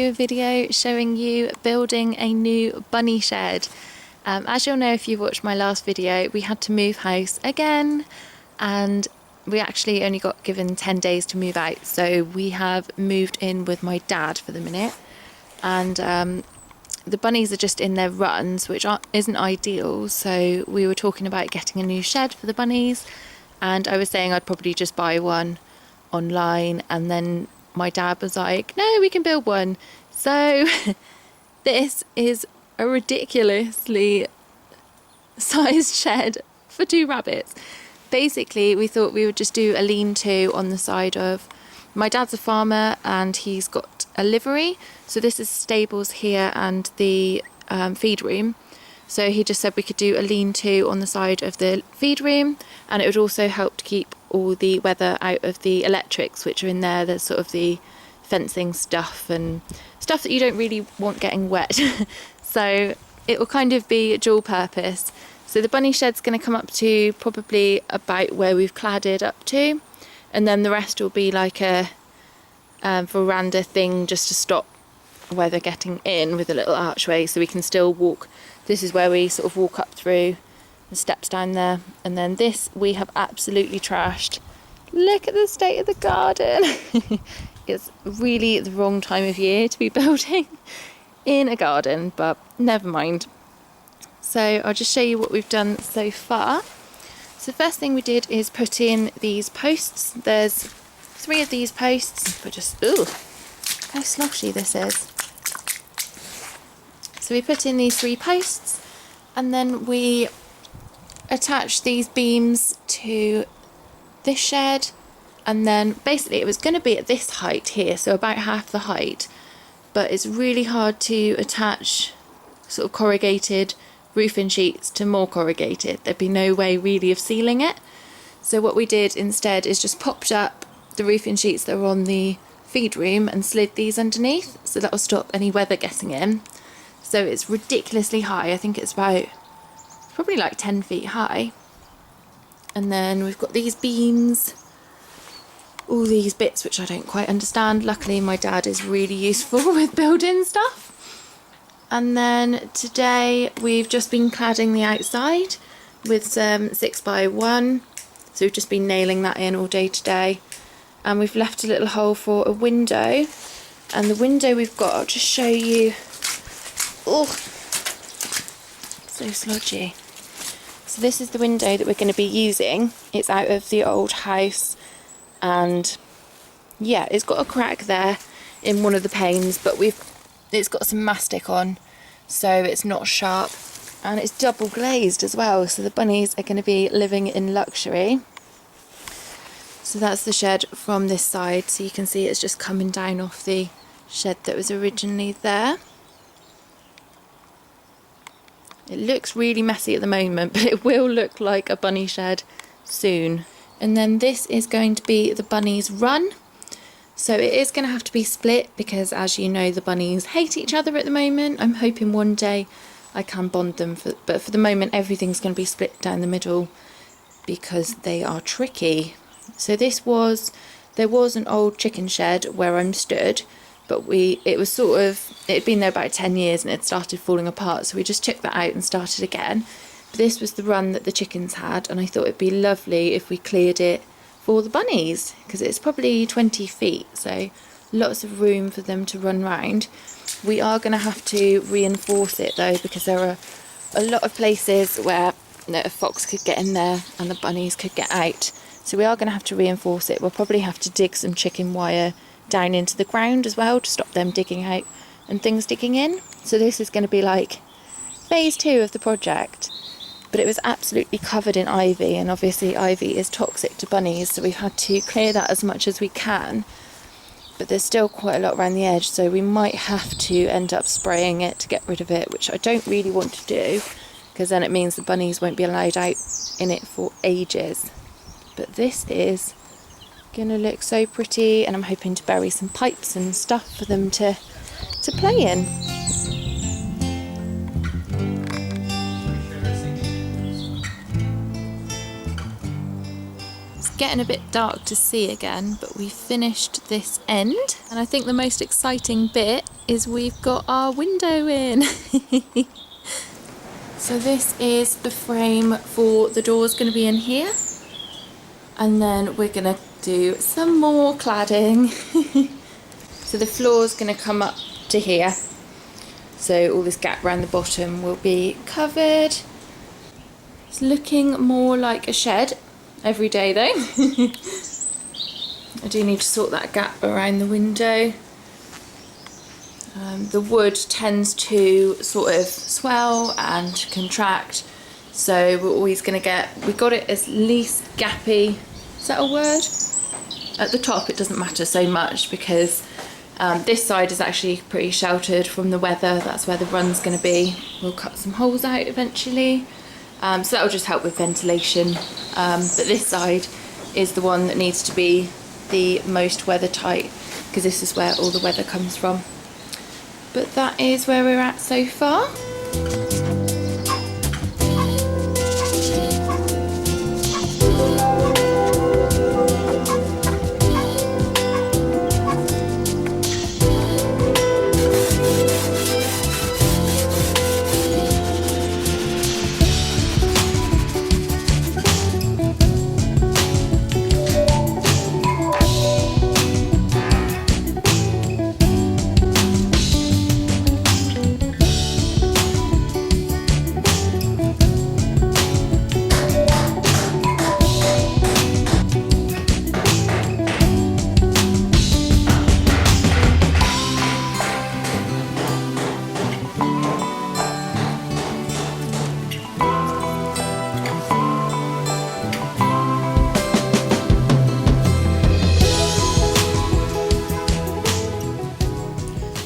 do a video showing you building a new bunny shed. As you'll know if you've watched my last video, we had to move house again and we actually only got given 10 days to move out, so we have moved in with my dad for the minute, and the bunnies are just in their runs, which isn't ideal, so we were talking about getting a new shed for the bunnies, and I was saying I'd probably just buy one online, and then my dad was like, no, we can build one. So this is a ridiculously sized shed for 2 rabbits. Basically, we thought we would just do a lean-to on the side of... My dad's a farmer and he's got a livery. So this is stables here and the feed room. So he just said we could do a lean-to on the side of the feed room, and it would also help to keep all the weather out of the electrics which are in there. There's sort of the fencing stuff and stuff that you don't really want getting wet. So it will kind of be dual purpose. So the bunny shed's going to come up to probably about where we've cladded up to, and then the rest will be like a veranda thing just to stop weather getting in, with a little archway so we can still walk. This is where we sort of walk up through the steps down there, and then this we have absolutely trashed. Look at the state of the garden. It's really the wrong time of year to be building in a garden, but never mind. So I'll just show you what we've done so far. So the first thing we did is put in these posts. There's 3 of these posts, but just, ooh, how sloshy this is. So we put in these 3 posts, and then we attached these beams to this shed, and then basically it was going to be at this height here, so about half the height, but it's really hard to attach sort of corrugated roofing sheets to more corrugated. There'd be no way really of sealing it. So what we did instead is just popped up the roofing sheets that were on the feed room and slid these underneath, so that will stop any weather getting in. So it's ridiculously high. I think it's probably like 10 feet high. And then we've got these beams, all these bits which I don't quite understand. Luckily my dad is really useful with building stuff. And then today we've just been cladding the outside with some 6x1. So we've just been nailing that in all day today. And we've left a little hole for a window. And the window we've got, I'll just show you. Oh, so sludgy. So this is the window that we're going to be using. It's out of the old house. And yeah, it's got a crack there in one of the panes, but it's got some mastic on, so it's not sharp, and it's double glazed as well, so the bunnies are going to be living in luxury. So that's the shed from this side, so you can see it's just coming down off the shed that was originally there. It looks really messy at the moment, but it will look like a bunny shed soon. And then this is going to be the bunnies' run. So it is going to have to be split because, as you know, the bunnies hate each other at the moment. I'm hoping one day I can bond them, but for the moment everything's going to be split down the middle because they are tricky. So there was an old chicken shed where I'm stood, but it had been there about 10 years and it started falling apart, so we just took that out and started again. But this was the run that the chickens had, and I thought it'd be lovely if we cleared it for the bunnies, because it's probably 20 feet, so lots of room for them to run round. We are going to have to reinforce it though, because there are a lot of places where a fox could get in there and the bunnies could get out, so we are going to have to reinforce it. We'll probably have to dig some chicken wire down into the ground as well to stop them digging out and things digging in. So this is going to be like phase 2 of the project. But it was absolutely covered in ivy, and obviously ivy is toxic to bunnies, so we've had to clear that as much as we can. But there's still quite a lot around the edge, so we might have to end up spraying it to get rid of it, which I don't really want to do, because then it means the bunnies won't be allowed out in it for ages. But this is going to look so pretty, and I'm hoping to bury some pipes and stuff for them to play in. Getting a bit dark to see again, but we finished this end, and I think the most exciting bit is we've got our window in. So this is the frame for the door's going to be in here, and then we're going to do some more cladding. So the floor's going to come up to here, so all this gap around the bottom will be covered. It's looking more like a shed every day though. I do need to sort that gap around the window. The wood tends to sort of swell and contract, so we're always going to get, we got it as least gappy, is that a word? At the top it doesn't matter so much because this side is actually pretty sheltered from the weather. That's where the run's going to be. We'll cut some holes out eventually, so that will just help with ventilation, but this side is the one that needs to be the most weather tight because this is where all the weather comes from. But that is where we're at so far.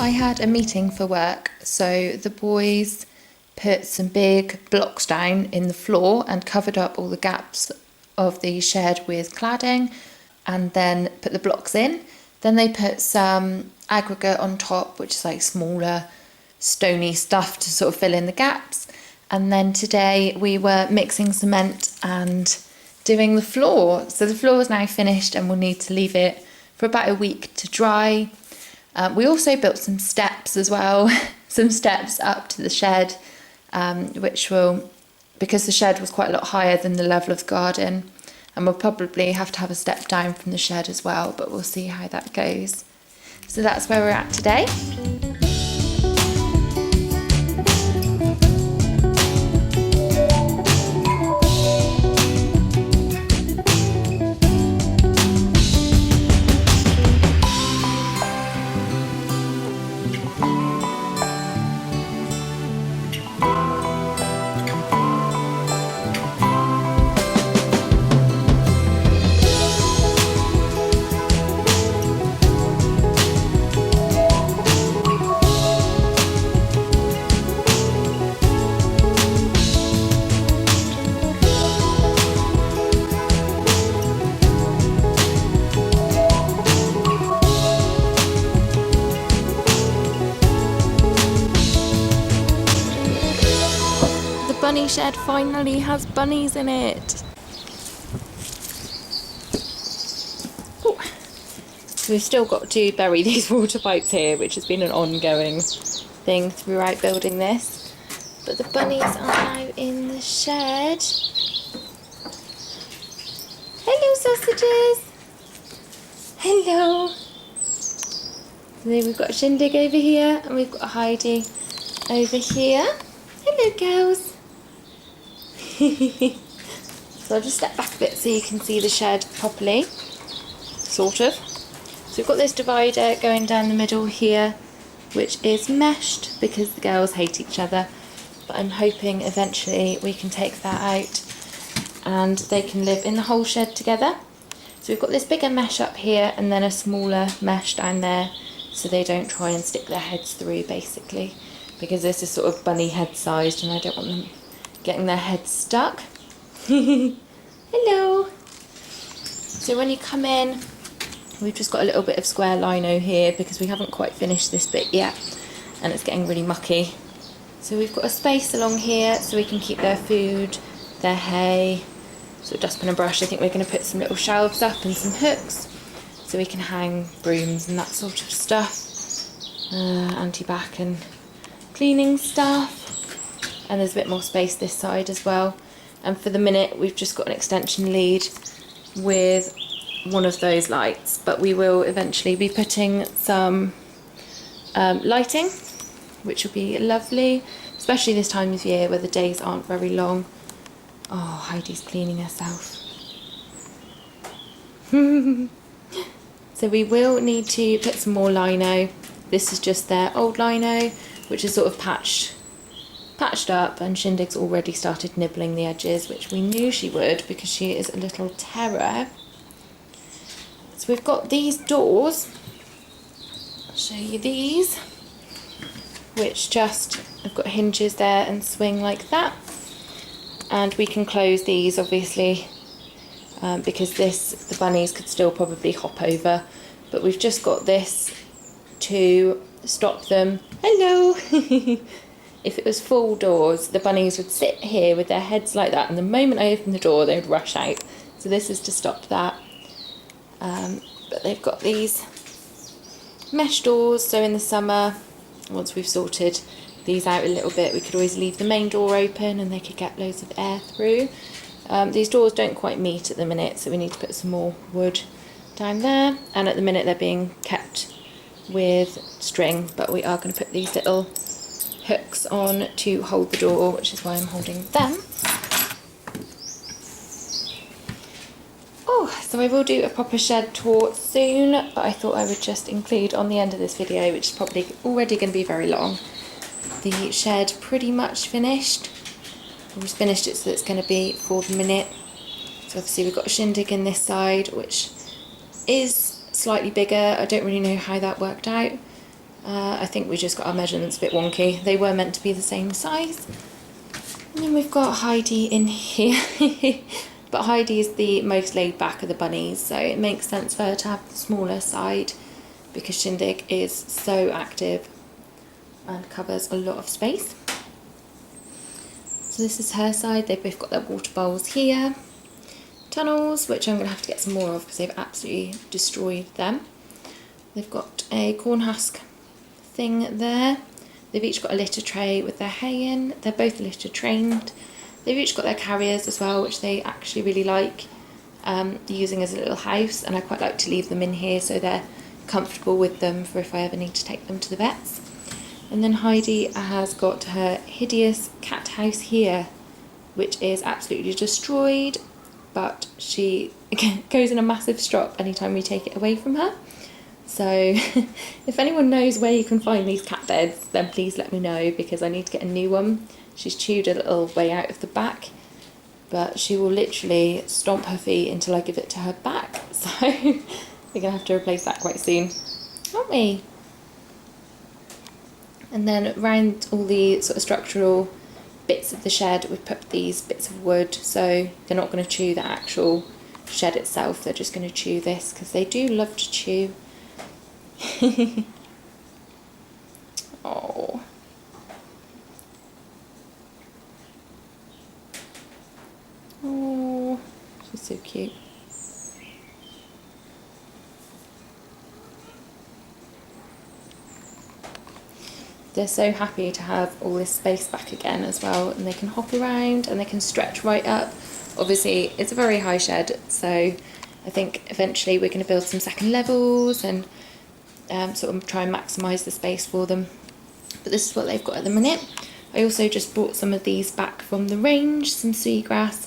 I had a meeting for work, so the boys put some big blocks down in the floor and covered up all the gaps of the shed with cladding and then put the blocks in. Then they put some aggregate on top, which is like smaller stony stuff to sort of fill in the gaps. And then today we were mixing cement and doing the floor. So the floor is now finished and we'll need to leave it for about a week to dry. We also built some steps as well, some steps up to the shed, which will, because the shed was quite a lot higher than the level of the garden, and we'll probably have to have a step down from the shed as well, but we'll see how that goes. So that's where we're at today. Bunny shed finally has bunnies in it. Ooh. So we've still got to bury these water pipes here, which has been an ongoing thing throughout building this. But the bunnies are now in the shed. Hello, sausages. Hello. And then we've got Shindig over here, and we've got Heidi over here. Hello, girls. So I'll just step back a bit so you can see the shed properly, sort of. So we've got this divider going down the middle here, which is meshed because the girls hate each other, but I'm hoping eventually we can take that out and they can live in the whole shed together. So we've got this bigger mesh up here and then a smaller mesh down there, so they don't try and stick their heads through, basically, because this is sort of bunny head sized and I don't want them getting their heads stuck. Hello. So when you come in, we've just got a little bit of square lino here because we haven't quite finished this bit yet and it's getting really mucky. So we've got a space along here so we can keep their food, their hay, sort of dustbin and brush. I think we're going to put some little shelves up and some hooks so we can hang brooms and that sort of stuff. anti-back and cleaning stuff. And there's a bit more space this side as well. And for the minute, we've just got an extension lead with one of those lights, but we will eventually be putting some lighting, which will be lovely, especially this time of year where the days aren't very long. Oh, Heidi's cleaning herself. So we will need to put some more lino. This is just their old lino, which is sort of patched up, and Shindig's already started nibbling the edges, which we knew she would because she is a little terror. So we've got these doors, I'll show you these, which just have got hinges there and swing like that, and we can close these obviously because the bunnies could still probably hop over, but we've just got this to stop them. Hello! If it was full doors, the bunnies would sit here with their heads like that, and the moment I open the door they would rush out. So this is to stop that. But they've got these mesh doors, so in the summer, once we've sorted these out a little bit, we could always leave the main door open and they could get loads of air through. These doors don't quite meet at the minute, so we need to put some more wood down there, and at the minute they're being kept with string, but we are going to put these little hooks on to hold the door, which is why I'm holding them. Oh, so I will do a proper shed tour soon, but I thought I would just include on the end of this video, which is probably already going to be very long, the shed pretty much finished. I've just finished it so it's going to be for the minute. So obviously we've got a shindig in this side, which is slightly bigger. I don't really know how that worked out. I think we just got our measurements a bit wonky. They were meant to be the same size. And then we've got Heidi in here. But Heidi is the most laid back of the bunnies, so it makes sense for her to have the smaller side because Shindig is so active and covers a lot of space. So this is her side. They've both got their water bowls here. Tunnels, which I'm going to have to get some more of because they've absolutely destroyed them. They've got a corn husk thing there. They've each got a litter tray with their hay in. They're both litter trained. They've each got their carriers as well, which they actually really like using as a little house, and I quite like to leave them in here so they're comfortable with them for if I ever need to take them to the vets. And then Heidi has got her hideous cat house here, which is absolutely destroyed, but she goes in a massive strop anytime we take it away from her. So if anyone knows where you can find these cat beds, then please let me know because I need to get a new one. She's chewed a little way out of the back, but she will literally stomp her feet until I give it to her back. So we're going to have to replace that quite soon, aren't we? And then around all the sort of structural bits of the shed, we've put these bits of wood, so they're not going to chew the actual shed itself, they're just going to chew this because they do love to chew. Oh. Oh, she's so cute. They're so happy to have all this space back again as well, and they can hop around and they can stretch right up. Obviously it's a very high shed, so I think eventually we're going to build some second levels and sort of try and maximise the space for them. But this is what they've got at the minute. I also just brought some of these back from the range, some seagrass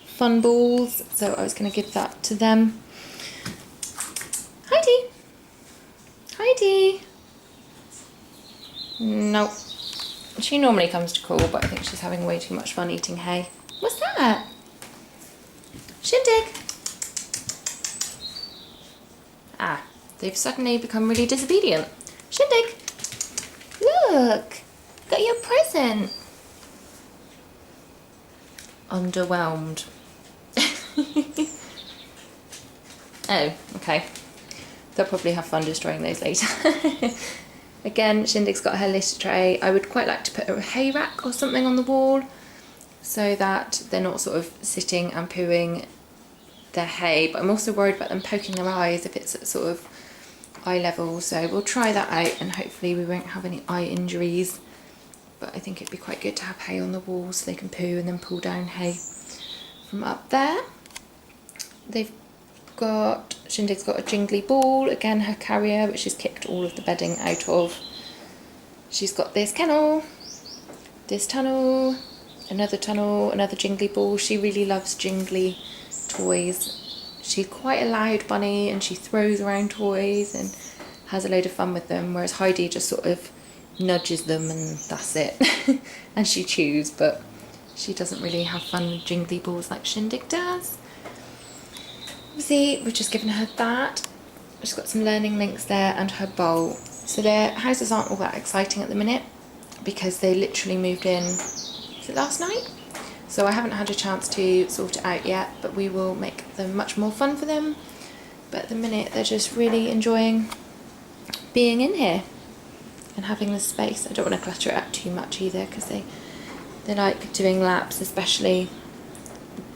fun balls, so I was going to give that to them. Heidi! Heidi! No. She normally comes to call, but I think she's having way too much fun eating hay. What's that? Shindig! Ah, they've suddenly become really disobedient. Shindig! Look! Got your present! Underwhelmed. Oh, okay. They'll probably have fun destroying those later. Again, Shindig's got her litter tray. I would quite like to put a hay rack or something on the wall so that they're not sort of sitting and pooing their hay, but I'm also worried about them poking their eyes if it's sort of eye level, so we'll try that out and hopefully we won't have any eye injuries. But I think it'd be quite good to have hay on the wall so they can poo and then pull down hay from up there. Shindig's got a jingly ball, again her carrier, which she's kicked all of the bedding out of. She's got this kennel, this tunnel, another jingly ball. She really loves jingly toys. She's quite a loud bunny and she throws around toys and has a load of fun with them, whereas Heidi just sort of nudges them and that's it. And she chews, but she doesn't really have fun with jingly balls like Shindig does. See, we've just given her that. She's got some learning links there and her bowl. So their houses aren't all that exciting at the minute because they literally moved in, was it last night? So I haven't had a chance to sort it out yet, but we will make them much more fun for them. But at the minute they're just really enjoying being in here and having the space. I don't want to clutter it up too much either because they like doing laps, especially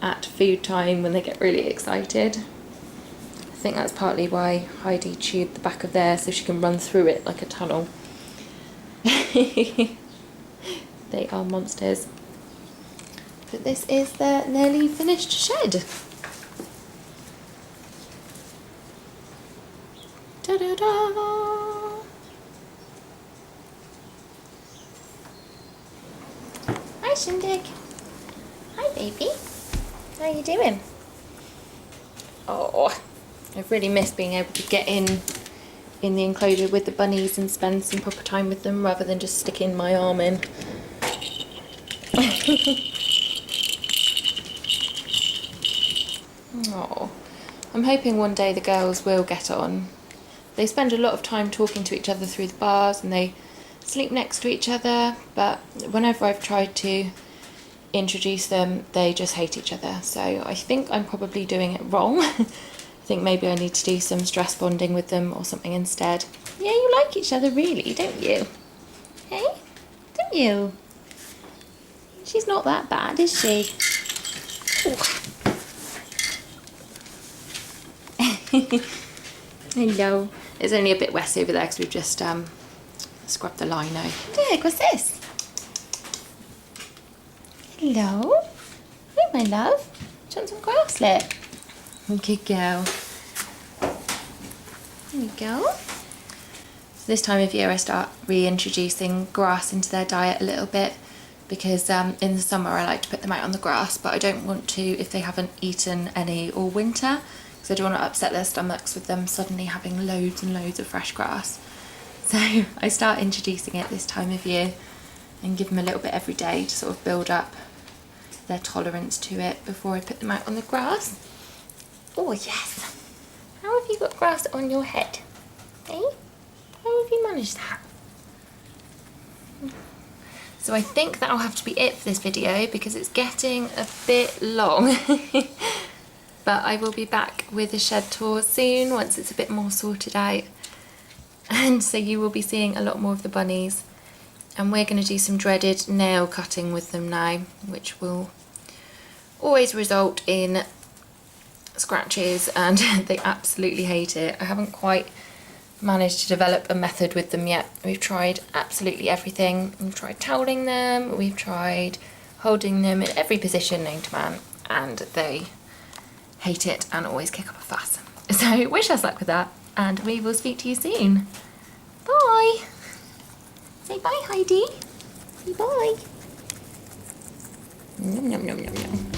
at food time when they get really excited. I think that's partly why Heidi chewed the back of there so she can run through it like a tunnel. They are monsters. But this is the nearly finished shed. Ta-da-da! Hi Shindig. Hi baby. How are you doing? Oh, I've really missed being able to get in the enclosure with the bunnies and spend some proper time with them rather than just sticking my arm in. Oh, I'm hoping one day the girls will get on. They spend a lot of time talking to each other through the bars and they sleep next to each other, but whenever I've tried to introduce them, they just hate each other. So I think I'm probably doing it wrong. I think maybe I need to do some stress bonding with them or something instead. Yeah, you like each other really, don't you? Hey? Don't you? She's not that bad, is she? Hello. It's only a bit wet over there because we've just scrubbed the lino. Dig, what's this? Hello. Hi, my love. Do you want some grasslet? Good girl. There you go. So this time of year I start reintroducing grass into their diet a little bit because in the summer I like to put them out on the grass, but I don't want to if they haven't eaten any all winter, because I don't want to upset their stomachs with them suddenly having loads and loads of fresh grass. So I start introducing it this time of year and give them a little bit every day to sort of build up their tolerance to it before I put them out on the grass. Oh yes! How have you got grass on your head? Eh? How have you managed that? So I think that'll have to be it for this video because it's getting a bit long. But I will be back with a shed tour soon once it's a bit more sorted out. And so you will be seeing a lot more of the bunnies. And we're going to do some dreaded nail cutting with them now, which will always result in scratches, and they absolutely hate it. I haven't quite managed to develop a method with them yet. We've tried absolutely everything. We've tried toweling them, we've tried holding them in every position known to man, and they hate it and always kick up a fuss. So wish us luck with that, and we will speak to you soon. Bye! Say bye, Heidi. Say bye. Nom nom nom nom nom.